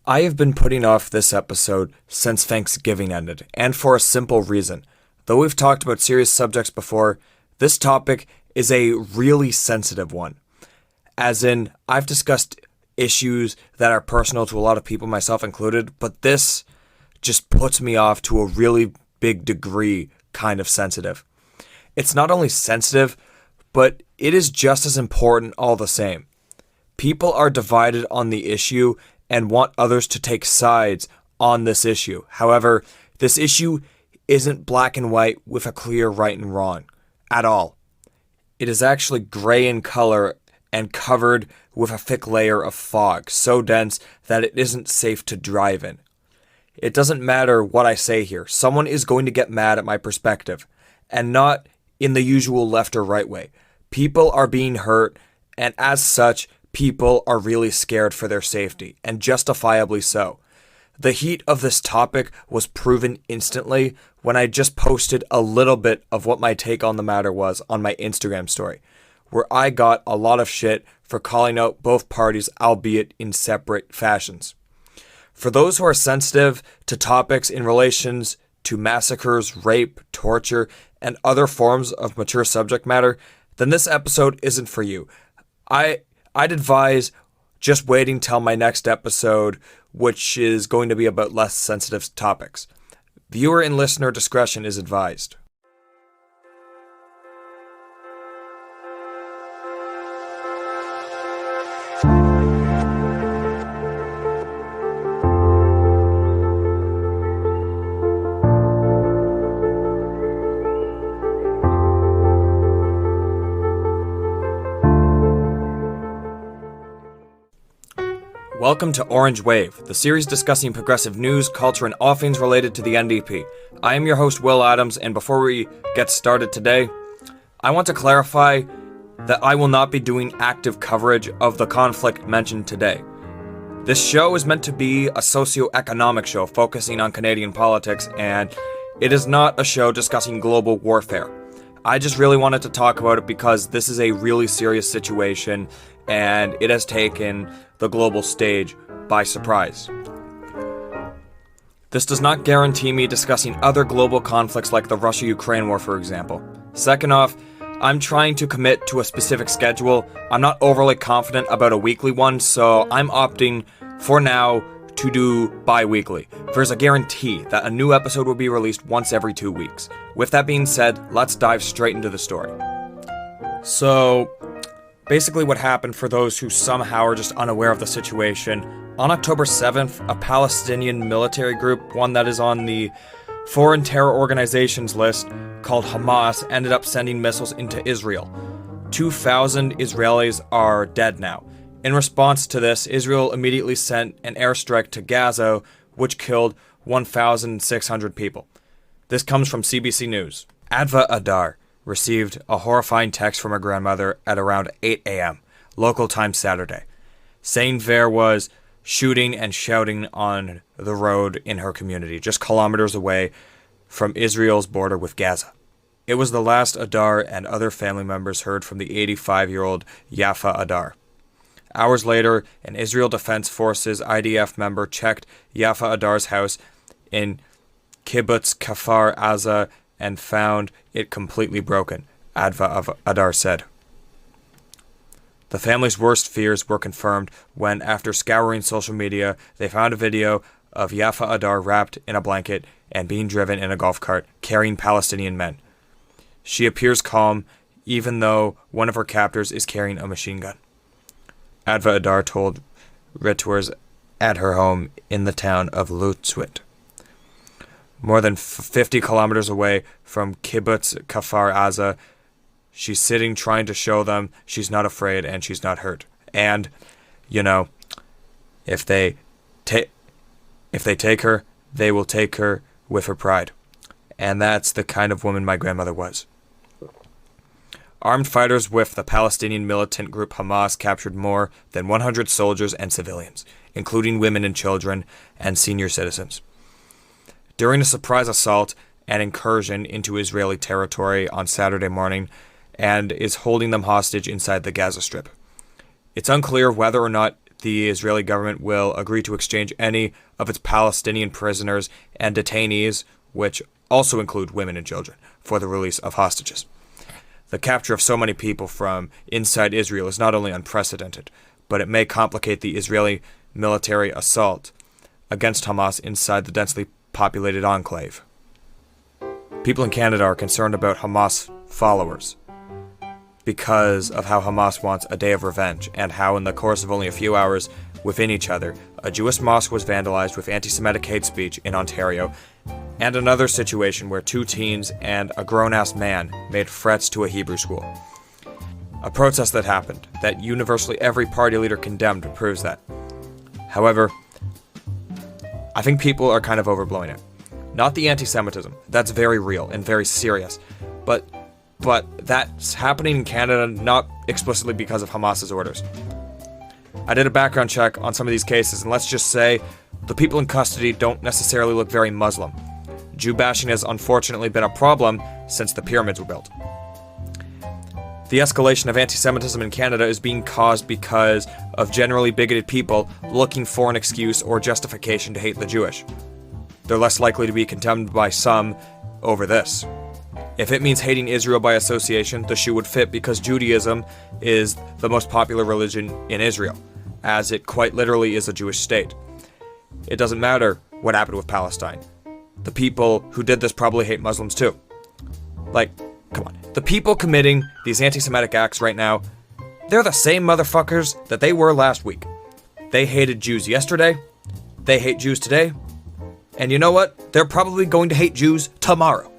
I have been putting off this episode since Thanksgiving ended, and for a simple reason. Though we've talked about serious subjects before, this topic is a really sensitive one. As in, I've discussed issues that are personal to a lot of people, myself included, but this just puts me off to a really big degree kind of sensitive. It's not only sensitive, but it is just as important all the same. People are divided on the issue and want others to take sides on this issue. However, this issue isn't black and white with a clear right and wrong at all. It is actually gray in color and covered with a thick layer of fog, so dense that it isn't safe to drive in. It doesn't matter what I say here. Someone is going to get mad at my perspective, and not in the usual left or right way. People are being hurt, and as such, people are really scared for their safety, and justifiably so. The heat of this topic was proven instantly when I just posted a little bit of what my take on the matter was on my Instagram story, where I got a lot of shit for calling out both parties, albeit in separate fashions. For those who are sensitive to topics in relations to massacres, rape, torture, and other forms of mature subject matter, then this episode isn't for you. I'd advise just waiting till my next episode, which is going to be about less sensitive topics. Viewer and listener discretion is advised. Welcome to Orange Wave, the series discussing progressive news, culture, and all things related to the NDP. I am your host, Will Adams, and before we get started today, I want to clarify that I will not be doing active coverage of the conflict mentioned today. This show is meant to be a socio-economic show focusing on Canadian politics, and it is not a show discussing global warfare. I just really wanted to talk about it because this is a really serious situation, and it has taken the global stage by surprise. This does not guarantee me discussing other global conflicts like the Russia-Ukraine war, for example. Second off, I'm trying to commit to a specific schedule. I'm not overly confident about a weekly one, so I'm opting for now to do bi-weekly. There's a guarantee that a new episode will be released once every 2 weeks. With that being said, let's dive straight into the story. So, basically what happened, for those who somehow are just unaware of the situation, on October 7th, a Palestinian military group, one that is on the foreign terror organizations list, called Hamas, ended up sending missiles into Israel. 2,000 Israelis are dead now. In response to this, Israel immediately sent an airstrike to Gaza, which killed 1,600 people. This comes from CBC News. Adva Adar received a horrifying text from her grandmother at around 8 a.m., local time Saturday, saying there was shooting and shouting on the road in her community, just kilometers away from Israel's border with Gaza. It was the last Adar and other family members heard from the 85-year-old Yafa Adar. Hours later, an Israel Defense Forces IDF member checked Yafa Adar's house in Kibbutz Kfar Aza and found it completely broken, Adva Adar said. The family's worst fears were confirmed when, after scouring social media, they found a video of Yafa Adar wrapped in a blanket and being driven in a golf cart carrying Palestinian men. She appears calm, even though one of her captors is carrying a machine gun, Adva Adar told reporters at her home in the town of Lutzwit, more than 50 kilometers away from Kibbutz Kfar Aza. She's sitting trying to show them she's not afraid and she's not hurt. And, if they take her, they will take her with her pride. And that's the kind of woman my grandmother was. Armed fighters with the Palestinian militant group Hamas captured more than 100 soldiers and civilians, including women and children and senior citizens, during a surprise assault and incursion into Israeli territory on Saturday morning, and is holding them hostage inside the Gaza Strip. It's unclear whether or not the Israeli government will agree to exchange any of its Palestinian prisoners and detainees, which also include women and children, for the release of hostages. The capture of so many people from inside Israel is not only unprecedented, but it may complicate the Israeli military assault against Hamas inside the densely populated enclave. People in Canada are concerned about Hamas followers because of how Hamas wants a day of revenge, and how in the course of only a few hours within each other, a Jewish mosque was vandalized with anti-Semitic hate speech in Ontario, and another situation where 2 teens and a grown-ass man made threats to a Hebrew school. A protest that happened, that universally every party leader condemned, proves that. However, I think people are kind of overblowing it. Not the anti-Semitism, that's very real and very serious, but that's happening in Canada not explicitly because of Hamas's orders. I did a background check on some of these cases, and let's just say the people in custody don't necessarily look very Muslim. Jew bashing has unfortunately been a problem since the pyramids were built. The escalation of anti-Semitism in Canada is being caused because of generally bigoted people looking for an excuse or justification to hate the Jewish. They're less likely to be condemned by some over this. If it means hating Israel by association, the shoe would fit, because Judaism is the most popular religion in Israel, as it quite literally is a Jewish state. It doesn't matter what happened with Palestine. The people who did this probably hate Muslims too. Like, come on. The people committing these anti-Semitic acts right now, they're the same motherfuckers that they were last week. They hated Jews yesterday, they hate Jews today, and you know what? They're probably going to hate Jews tomorrow.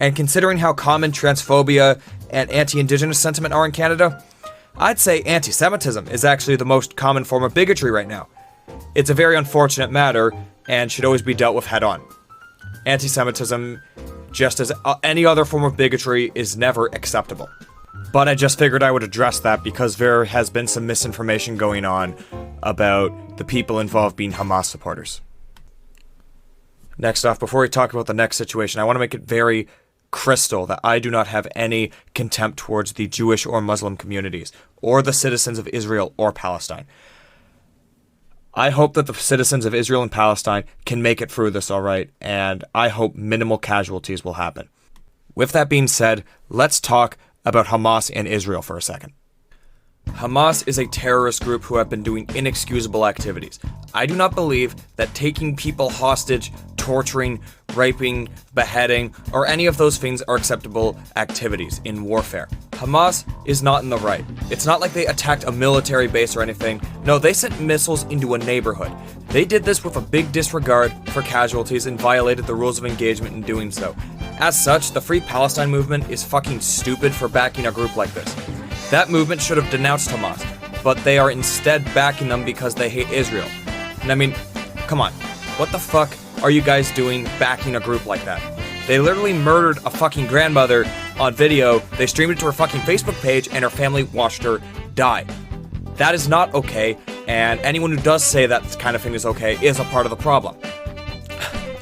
And considering how common transphobia and anti-Indigenous sentiment are in Canada, I'd say anti-Semitism is actually the most common form of bigotry right now. It's a very unfortunate matter and should always be dealt with head-on. Anti-Semitism, just as any other form of bigotry, is never acceptable. But I just figured I would address that because there has been some misinformation going on about the people involved being Hamas supporters. Next off, before we talk about the next situation, I want to make it very crystal that I do not have any contempt towards the Jewish or Muslim communities, or the citizens of Israel or Palestine. I hope that the citizens of Israel and Palestine can make it through this all right, and I hope minimal casualties will happen. With that being said, let's talk about Hamas and Israel for a second. Hamas is a terrorist group who have been doing inexcusable activities. I do not believe that taking people hostage, torturing, raping, beheading, or any of those things are acceptable activities in warfare. Hamas is not in the right. It's not like they attacked a military base or anything. No, they sent missiles into a neighborhood. They did this with a big disregard for casualties and violated the rules of engagement in doing so. As such, the Free Palestine movement is fucking stupid for backing a group like this. That movement should have denounced Hamas, but they are instead backing them because they hate Israel. And I mean, come on, what the fuck are you guys doing backing a group like that? They literally murdered a fucking grandmother on video, they streamed it to her fucking Facebook page, and her family watched her die. That is not okay, and anyone who does say that kind of thing is okay is a part of the problem.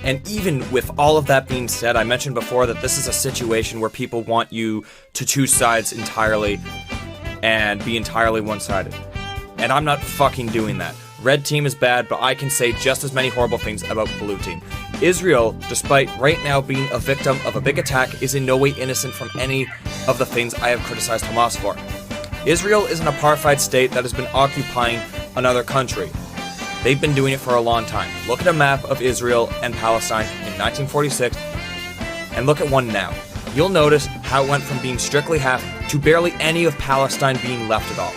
And even with all of that being said, I mentioned before that this is a situation where people want you to choose sides entirely and be entirely one-sided. And I'm not fucking doing that. Red team is bad, but I can say just as many horrible things about blue team. Israel, despite right now being a victim of a big attack, is in no way innocent from any of the things I have criticized Hamas for. Israel is an apartheid state that has been occupying another country. They've been doing it for a long time. Look at a map of Israel and Palestine in 1946, and look at one now. You'll notice how it went from being strictly half to barely any of Palestine being left at all.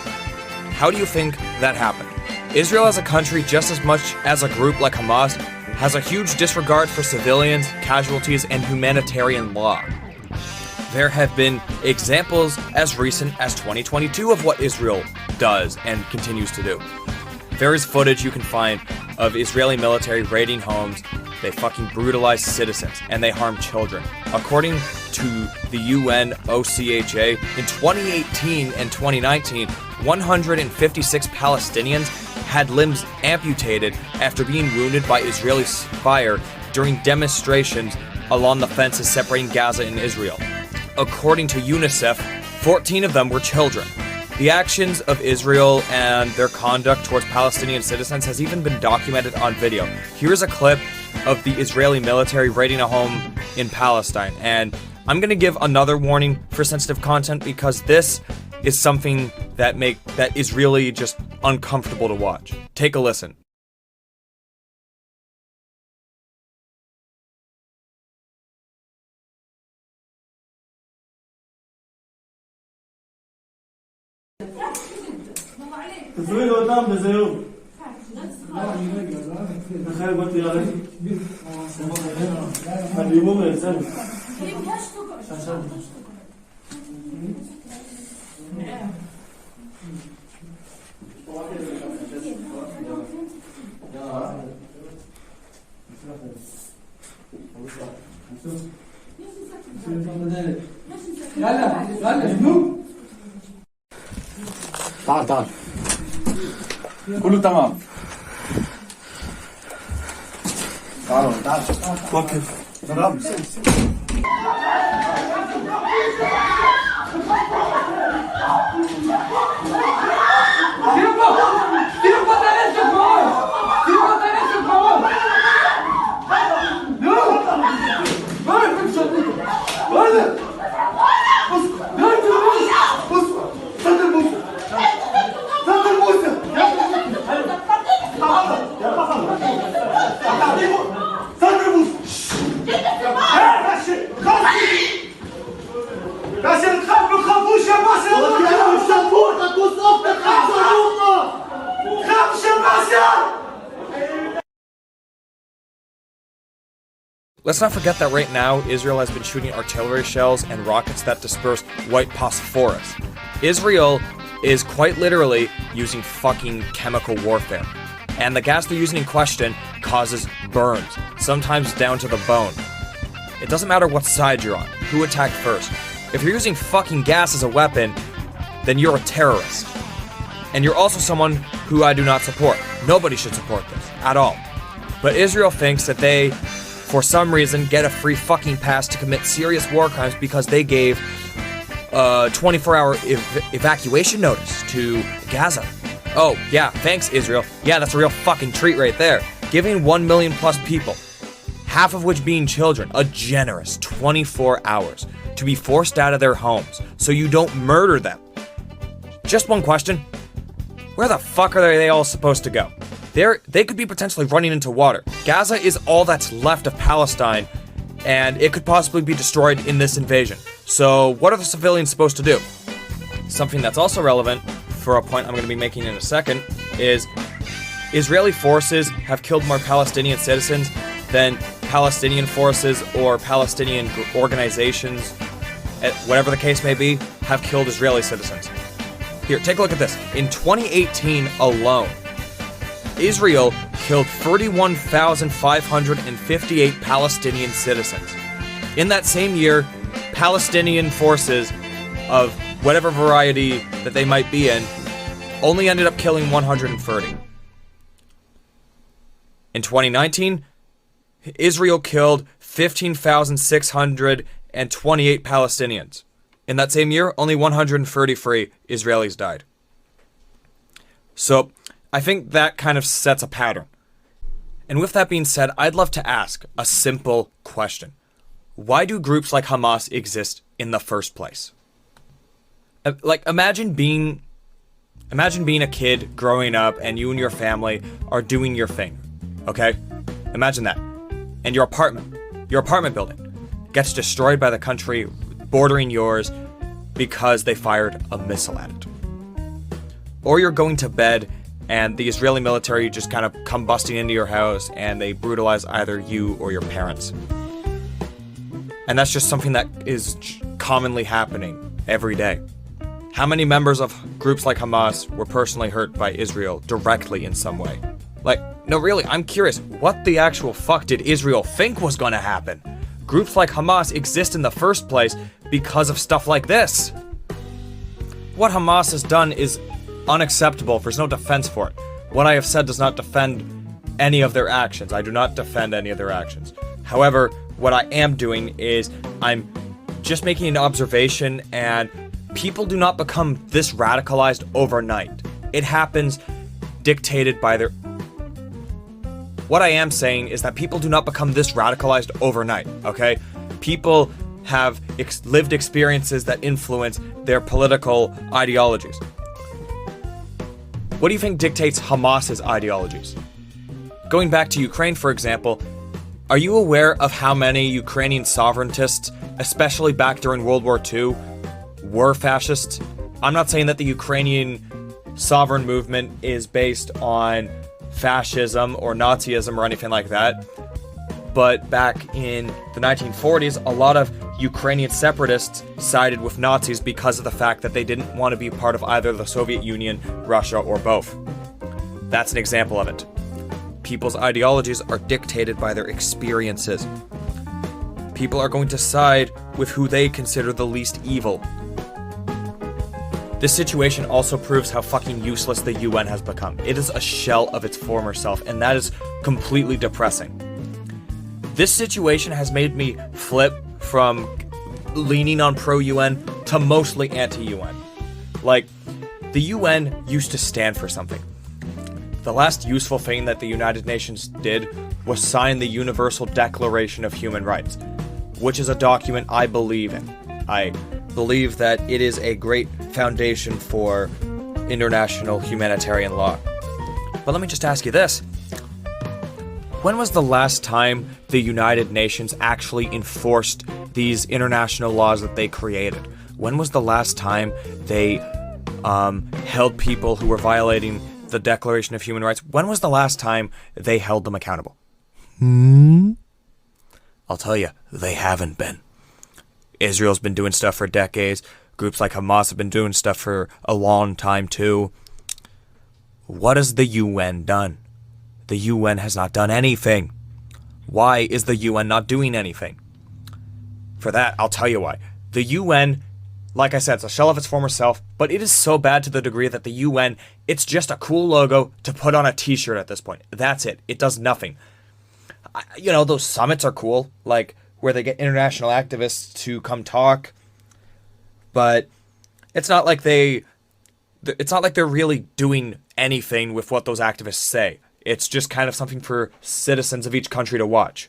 How do you think that happened? Israel as a country, just as much as a group like Hamas, has a huge disregard for civilians, casualties, and humanitarian law. There have been examples as recent as 2022 of what Israel does and continues to do. There is footage you can find of Israeli military raiding homes. They fucking brutalize citizens and they harm children. According to the UN OCHA, in 2018 and 2019, 156 Palestinians had limbs amputated after being wounded by Israeli fire during demonstrations along the fences separating Gaza and Israel. According to UNICEF, 14 of them were children. The actions of Israel and their conduct towards Palestinian citizens has even been documented on video. Here's a clip of the Israeli military raiding a home in Palestine, and I'm going to give another warning for sensitive content because this is something that is really just uncomfortable to watch. Take a listen. تسوي له قدام بزيوب تخيل قلت يا غالي اليوم ما يزال تعال تعال كله تمام تعالوا تعال وقف تمام Let's not forget that right now, Israel has been shooting artillery shells and rockets that disperse white phosphorus. Israel is quite literally using fucking chemical warfare. And the gas they're using in question causes burns, sometimes down to the bone. It doesn't matter what side you're on, who attacked first. If you're using fucking gas as a weapon, then you're a terrorist. And you're also someone who I do not support. Nobody should support this, at all. But Israel thinks that they, for some reason, get a free fucking pass to commit serious war crimes because they gave a 24-hour evacuation notice to Gaza. Oh, yeah, thanks, Israel. Yeah, that's a real fucking treat right there. Giving 1 million plus people, half of which being children, a generous 24 hours to be forced out of their homes so you don't murder them. Just one question. Where the fuck are they all supposed to go? They could be potentially running into water. Gaza is all that's left of Palestine, and it could possibly be destroyed in this invasion. So what are the civilians supposed to do? Something that's also relevant, for a point I'm going to be making in a second, is Israeli forces have killed more Palestinian citizens than Palestinian forces or Palestinian organizations, whatever the case may be, have killed Israeli citizens. Here, take a look at this. In 2018 alone, Israel killed 31,558 Palestinian citizens. In that same year, Palestinian forces of whatever variety that they might be in only ended up killing 130. In 2019, Israel killed 15,628 Palestinians. In that same year, only 133 Israelis died. So, I think that kind of sets a pattern. And with that being said, I'd love to ask a simple question. Why do groups like Hamas exist in the first place? Like, imagine being a kid growing up and you and your family are doing your thing, okay? Imagine that. And your apartment building gets destroyed by the country bordering yours because they fired a missile at it. Or you're going to bed and the Israeli military just kind of come busting into your house and they brutalize either you or your parents. And that's just something that is commonly happening every day. How many members of groups like Hamas were personally hurt by Israel directly in some way? Like, no, really, I'm curious, what the actual fuck did Israel think was gonna happen? Groups like Hamas exist in the first place because of stuff like this. What Hamas has done is unacceptable. There's no defense for it. What I have said does not defend any of their actions. I do not defend any of their actions. However, what I am doing is I'm just making an observation and people do not become this radicalized overnight. It happens dictated by their... What I am saying is that people do not become this radicalized overnight, okay? People have lived experiences that influence their political ideologies. What do you think dictates Hamas's ideologies? Going back to Ukraine, for example, are you aware of how many Ukrainian sovereigntists, especially back during World War II, were fascists? I'm not saying that the Ukrainian sovereign movement is based on fascism or Nazism or anything like that, but back in the 1940s, a lot of Ukrainian separatists sided with Nazis because of the fact that they didn't want to be part of either the Soviet Union, Russia, or both. That's an example of it. People's ideologies are dictated by their experiences. People are going to side with who they consider the least evil. This situation also proves how fucking useless the UN has become. It is a shell of its former self, and that is completely depressing. This situation has made me flip from leaning on pro-UN to mostly anti-UN. Like, the UN used to stand for something. The last useful thing that the United Nations did was sign the Universal Declaration of Human Rights, which is a document I believe in. I believe that it is a great foundation for international humanitarian law. But let me just ask you this. When was the last time the United Nations actually enforced these international laws that they created? When was the last time they held people who were violating the Declaration of Human Rights? When was the last time they held them accountable? I'll tell you, they haven't been. Israel's been doing stuff for decades. Groups like Hamas have been doing stuff for a long time too. What has the UN done? The UN has not done anything. Why is the UN not doing anything? For that, I'll tell you why. The UN, like I said, it's a shell of its former self, but it is so bad to the degree that the UN, it's just a cool logo to put on a t-shirt at this point. That's it. It does nothing. You know, those summits are cool, like where they get international activists to come talk, but it's not like they're really doing anything with what those activists say. It's just kind of something for citizens of each country to watch.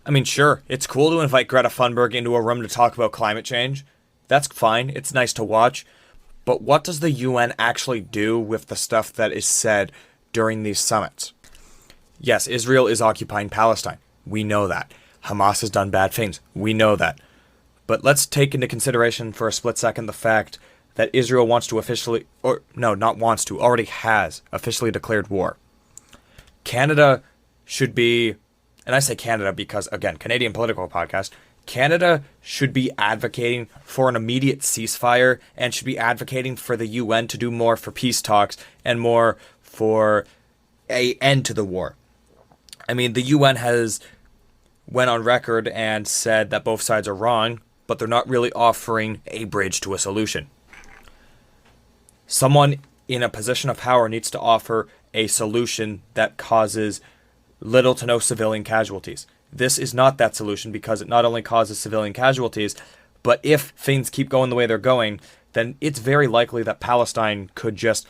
I mean, sure, it's cool to invite Greta Thunberg into a room to talk about climate change. That's fine. It's nice to watch. But what does the UN actually do with the stuff that is said during these summits? Yes, Israel is occupying Palestine. We know that. Hamas has done bad things. We know that. But let's take into consideration for a split second the fact that Israel wants to already has officially declared war. Canada should be, and I say Canada because, again, Canadian political podcast, Canada should be advocating for an immediate ceasefire and should be advocating for the UN to do more for peace talks and more for an end to the war. I mean, the UN has went on record and said that both sides are wrong, but they're not really offering a bridge to a solution. Someone in a position of power needs to offer a solution that causes little to no civilian casualties. This is not that solution because it not only causes civilian casualties, but if things keep going the way they're going, then it's very likely that Palestine could just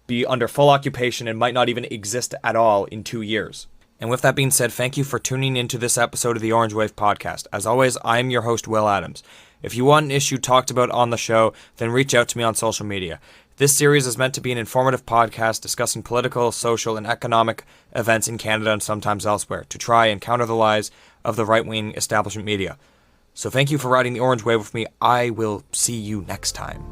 be under full occupation and might not even exist at all in 2 years. And with that being said, thank you for tuning into this episode of the Orange Wave Podcast. As always, I am your host, Will Adams. If you want an issue talked about on the show, then reach out to me on social media. This series is meant to be an informative podcast discussing political, social, and economic events in Canada and sometimes elsewhere to try and counter the lies of the right-wing establishment media. So thank you for riding the Orange Wave with me. I will see you next time.